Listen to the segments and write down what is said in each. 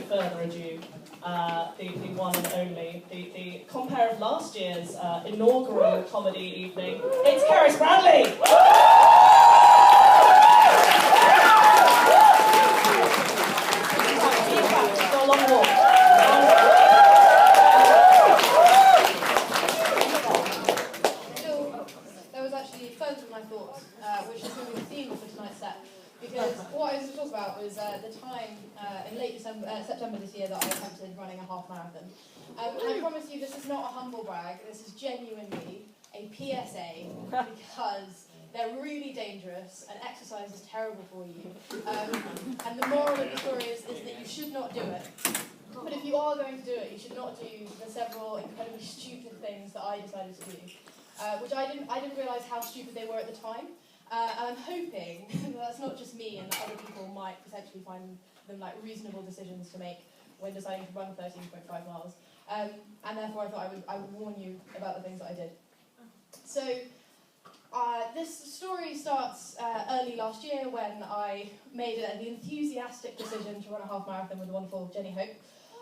further ado, the one and only, the compere of last year's inaugural comedy evening, it's Cerys Bradley! He's got a long walk. There was actually further than I thought, which is going to be the theme for tonight's set. Because what I was going to talk about was the time in late September this year that I attempted running a half marathon. I promise you this is not a humble brag, this is genuinely a PSA because they're really dangerous and exercise is terrible for you. And the moral of the story is that you should not do it. But if you are going to do it, you should not do the several incredibly stupid things that I decided to do. Which I didn't realise how stupid they were at the time. And I'm hoping that that's not just me and that other people might potentially find them like reasonable decisions to make when deciding to run 13.5 miles. And therefore I thought I would warn you about the things that I did. So this story starts early last year when I made the enthusiastic decision to run a half marathon with the wonderful Jenny Hope.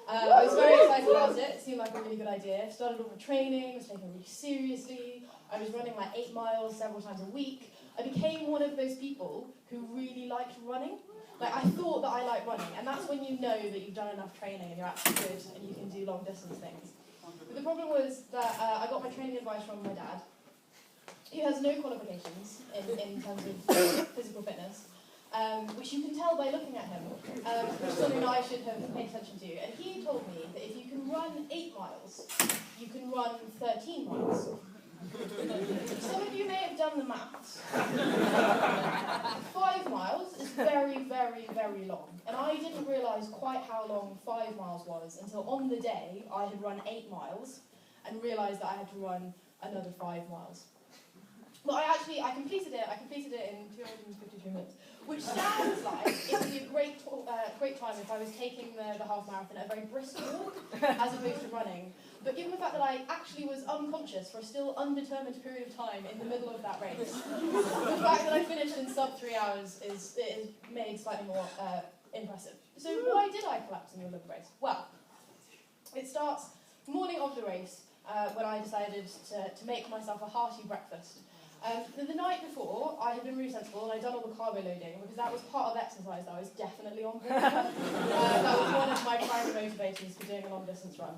I was very excited about it. It seemed like a really good idea. Started all the training, was taking it really seriously. I was running like 8 miles several times a week. I became one of those people who really liked running. Like I thought that I liked running, and that's when you know that you've done enough training and you're actually good and you can do long distance things. But the problem was that I got my training advice from my dad. He has no qualifications in terms of physical fitness. Which you can tell by looking at him, which is something that I should have paid attention to. And he told me that if you can run 8 miles, you can run 13 miles. Some of you may have done the maths. 5 miles is very, very, very long. And I didn't realise quite how long 5 miles was until on the day I had run 8 miles and realised that I had to run another 5 miles. But I completed it. I completed it in 252 minutes, which sounds like it would be a great time if I was taking the half marathon at a very brisk walk as opposed to running. But given the fact that I actually was unconscious for a still undetermined period of time in the middle of that race, the fact that I finished in sub 3 hours is made slightly more impressive. So why did I collapse in the middle of the race? Well, it starts morning of the race when I decided to make myself a hearty breakfast. The night before, I had been really sensible and I'd done all the carbo loading because that was part of exercise that I was definitely on board with. That was one of my primary motivators for doing a long distance run.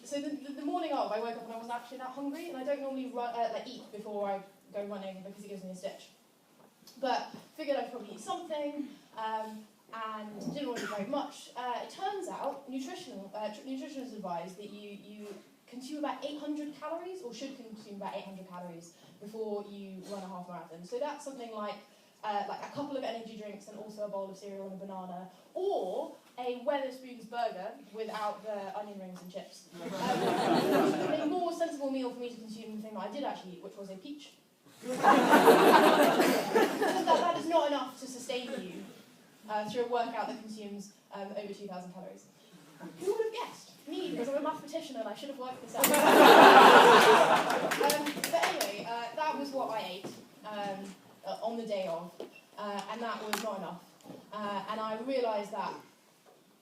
So the morning of, I woke up and I wasn't actually that hungry, and I don't normally eat before I go running because it gives me a stitch. But figured I'd probably eat something, and didn't want to do very much. It turns out, nutritionists advise that you consume about 800 calories, or should consume about 800 calories before you run a half marathon. So that's something like a couple of energy drinks and also a bowl of cereal and a banana, or a Wetherspoon's burger without the onion rings and chips. A more sensible meal for me to consume the thing that I did actually eat, which was a peach. that is not enough to sustain you through a workout that consumes over 2,000 calories. Who would have guessed? Me, because I'm a mathematician and I should have worked this out. But anyway, that was what I ate on the day of, and that was not enough. And I realised that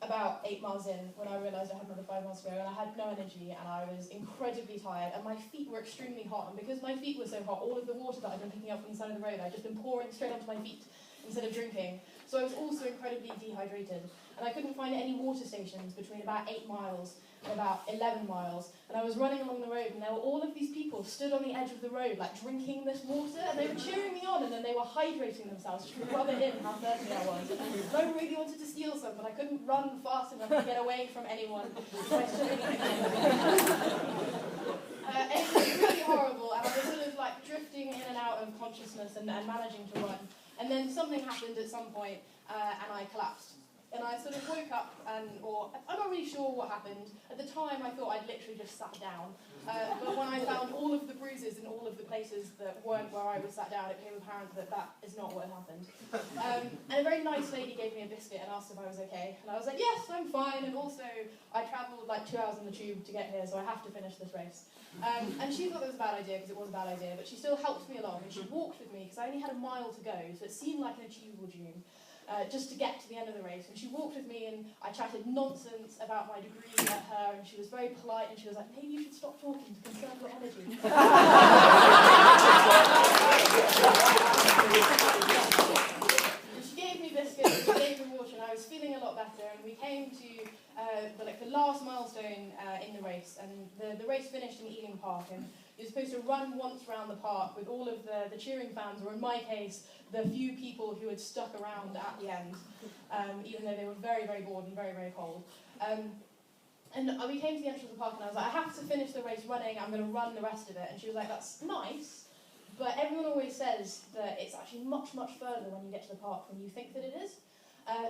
about 8 miles in, when I realised I had another 5 miles to go, and I had no energy, and I was incredibly tired, and my feet were extremely hot, and because my feet were so hot, all of the water that I'd been picking up from the side of the road, I'd just been pouring straight onto my feet instead of drinking. So I was also incredibly dehydrated, and I couldn't find any water stations between about 8 miles and about 11 miles, and I was running along the road, and there were all of these people stood on the edge of the road, like drinking this water, and they were cheering me on, and then they were hydrating themselves to rub it in how thirsty I was. And I really wanted to steal some, but I couldn't run fast enough to get away from anyone. So I stood and it was really horrible, and I was sort of like drifting in and out of consciousness and managing to run. And then something happened at some point, and I collapsed. And I sort of woke up, or I'm not really sure what happened. At the time, I thought I'd literally just sat down. But when I found all of the bruises in all of the places that weren't where I was sat down, it became apparent that that is not what had happened. And a very nice lady gave me a biscuit and asked if I was okay. And I was like, yes, I'm fine. And also, I travelled like 2 hours in the tube to get here, so I have to finish this race. And she thought it was a bad idea, because it was a bad idea, but she still helped me along, and she walked with me, because I only had a mile to go, so it seemed like an achievable dream. just to get to the end of the race. And she walked with me and I chatted nonsense about my degree at her, and she was very polite and she was like, maybe you should stop talking to conserve your energy. She gave me biscuits, she gave me water, and I was feeling a lot better, and we came to the last milestone in the race, and the race finished in Ealing Park, and you're supposed to run once around the park with all of the cheering fans, or in my case, the few people who had stuck around at the end, even though they were very, very bored and very, very cold. And we came to the entrance of the park, and I was like, I have to finish the race running, I'm going to run the rest of it. And she was like, that's nice, but everyone always says that it's actually much, much further when you get to the park than you think that it is.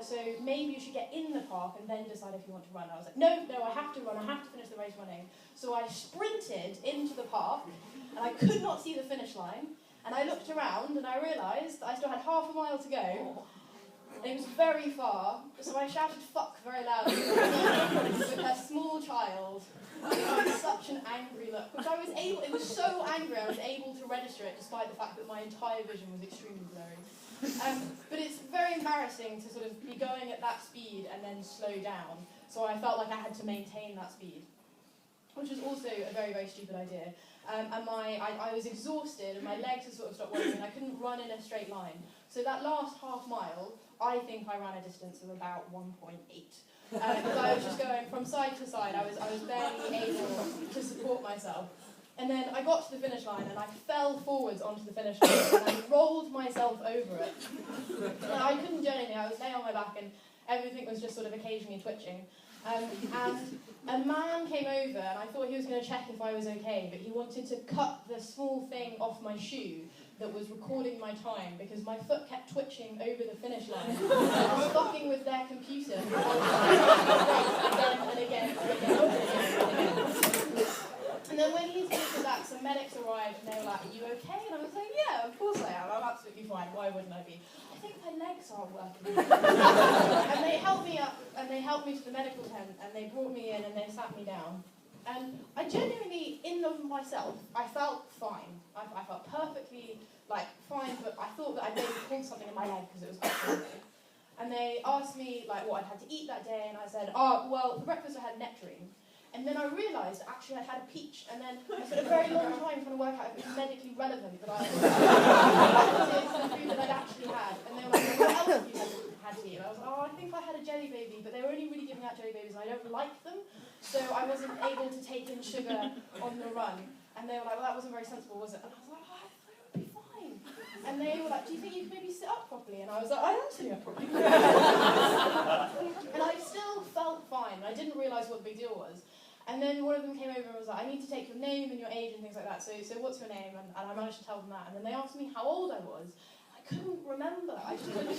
So maybe you should get in the park and then decide if you want to run. I was like, no, I have to run, I have to finish the race running. So I sprinted into the park, and I could not see the finish line, and I looked around and I realised that I still had half a mile to go, and it was very far, so I shouted fuck very loudly with her small child, with such an angry look, which it was so angry I was able to register it despite the fact that my entire vision was extremely blurry. But it's very embarrassing to sort of be going at that speed and then slow down, so I felt like I had to maintain that speed, which was also a very, very stupid idea. And I was exhausted and my legs had sort of stopped working and I couldn't run in a straight line. So that last half mile, I think I ran a distance of about 1.8. Because I was just going from side to side, I was barely able to support myself. And then I got to the finish line and I fell forwards onto the finish line and I rolled myself over it. And I couldn't do anything, I was laying on my back and everything was just sort of occasionally twitching. And a man came over and I thought he was going to check if I was okay, but he wanted to cut the small thing off my shoe that was recording my time because my foot kept twitching over the finish line. I was fucking with their computer again and again and again and again. And then when he finished with that, some medics arrived and they were like, are you okay? And I was like, yeah, of course I am. I'm absolutely fine. Why wouldn't I be? I think my legs aren't working. And they helped me up and they helped me to the medical tent and they brought me in and they sat me down. And I genuinely, in and of myself, I felt fine. I felt perfectly, fine, but I thought that I'd maybe pulled something in my leg because it was quite painful. And they asked me, what I'd had to eat that day, and I said, well, for breakfast I had nectarine. And then I realised, actually, I'd had a peach, and then I spent a very long time trying to work out if it was medically relevant that I the food that I'd actually had. And they were like, what else have you had to eat? And I was like, I think I had a jelly baby, but they were only really giving out jelly babies, and I don't like them, so I wasn't able to take in sugar on the run. And they were like, well, that wasn't very sensible, was it? And I was like, I thought it would be fine. And they were like, do you think you could maybe sit up properly? And I was like, I am sitting up properly. And I still felt fine. I didn't realise what the big deal was. And then one of them came over and was like, I need to take your name and your age and things like that, so what's your name? And I managed to tell them that. And then they asked me how old I was. I couldn't remember. I just couldn't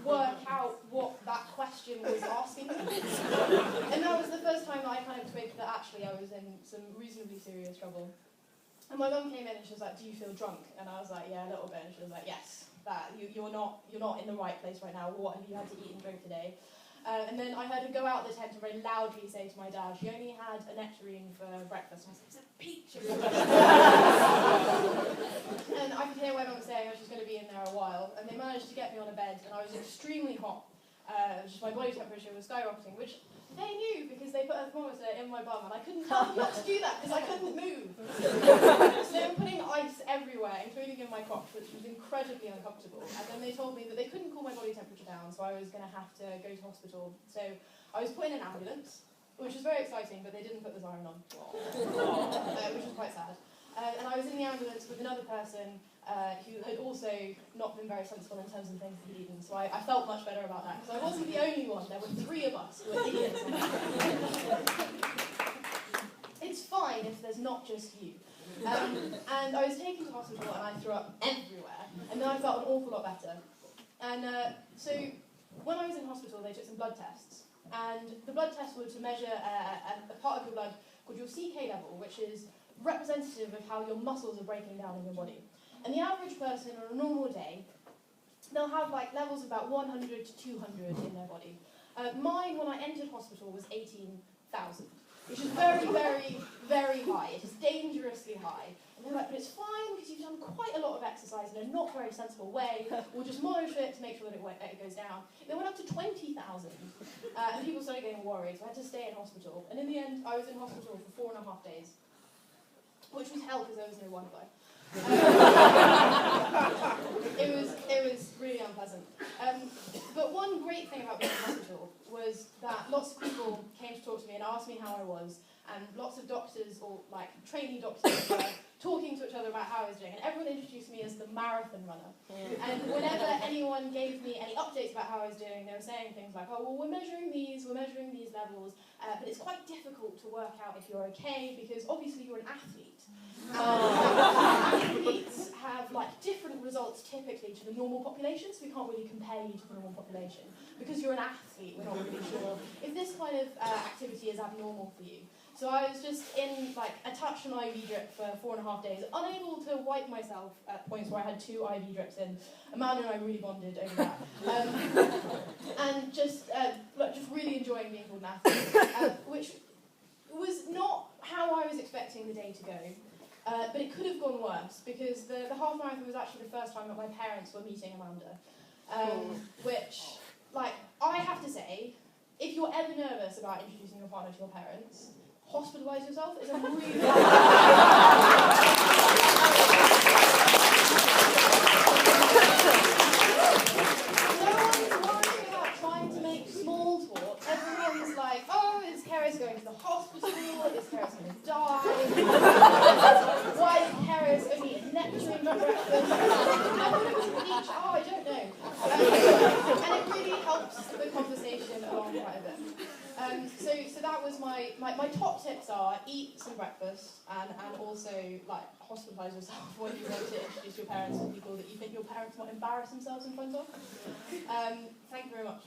work out what that question was asking me. And that was the first time that I kind of twigged that actually I was in some reasonably serious trouble. And my mum came in and she was like, do you feel drunk? And I was like, yeah, a little bit. And she was like, yes, you're not in the right place right now. What have you had to eat and drink today? And then I heard her go out the tent and very loudly say to my dad, she only had a nectarine for breakfast. And I said, it's a peach. And I could hear my mum saying she was going to be in there a while. And they managed to get me on a bed, and I was extremely hot. Just my body temperature was skyrocketing, which they knew because they put a thermometer in my bum, and I couldn't tell them not to do that because I couldn't move. So they were putting ice everywhere, including in my crotch, which was incredibly uncomfortable. And then they told me that they couldn't cool my body temperature down, so I was going to have to go to hospital. So I was put in an ambulance, which was very exciting, but they didn't put the siren on, which was quite sad. And I was in the ambulance with another person who had also not been very sensible in terms of the things that he'd eaten, so I felt much better about that, because I wasn't the only one. There were 3 of us who were idiots. It's fine if there's not just you. And I was taken to hospital and I threw up everywhere, and then I felt an awful lot better. And so when I was in hospital, they took some blood tests, and the blood tests were to measure a part of your blood called your CK level, which is representative of how your muscles are breaking down in your body. And the average person on a normal day, they'll have levels of about 100 to 200 in their body. Mine, when I entered hospital, was 18,000. which is very, very, very high. It is dangerously high. And they're like, but it's fine because you've done quite a lot of exercise in a not very sensible way. We'll just monitor it to make sure that it goes down. They went up to 20,000, and people started getting worried. So I had to stay in hospital. And in the end, I was in hospital for 4.5 days, which was hell because there was no Wi-Fi. It was really unpleasant. But one great thing about being in hospital was that lots of people came to talk to me and asked me how I was, and lots of doctors, or like trainee doctors, were talking to each other about how I was doing, and everyone introduced me as the marathon runner. And whenever anyone gave me any updates about how I was doing, they were saying things like, oh, well, we're measuring these levels, but it's quite difficult to work out if you're okay, because obviously you're an athlete. Athletes have like different results typically to the normal population, so we can't really compare you to the normal population. Because you're an athlete, we're not really sure if this kind of activity is abnormal for you. So I was just in like a touch and IV drip for 4.5 days, unable to wipe myself at points where I had 2 IV drips in. Amanda and I really bonded over that. And just really enjoying being called an athlete, which was not how I was expecting the day to go. But it could have gone worse, because the half marathon was actually the first time that my parents were meeting Amanda. Which, like, I have to say, if you're ever nervous about introducing your partner to your parents, hospitalise yourself is a really no one's worrying about trying to make small talk. Everyone's like, oh, is Cerys going to the hospital? Is Cerys going to die? Why is Cerys only eating nectarine for breakfast? I thought it was bleach. Oh, I don't know. And it really helps the conversation along quite a bit. So that was my top tips are eat some breakfast and also like hospitalise yourself when you want to introduce your parents to people that you think your parents might embarrass themselves in front of. Thank you very much.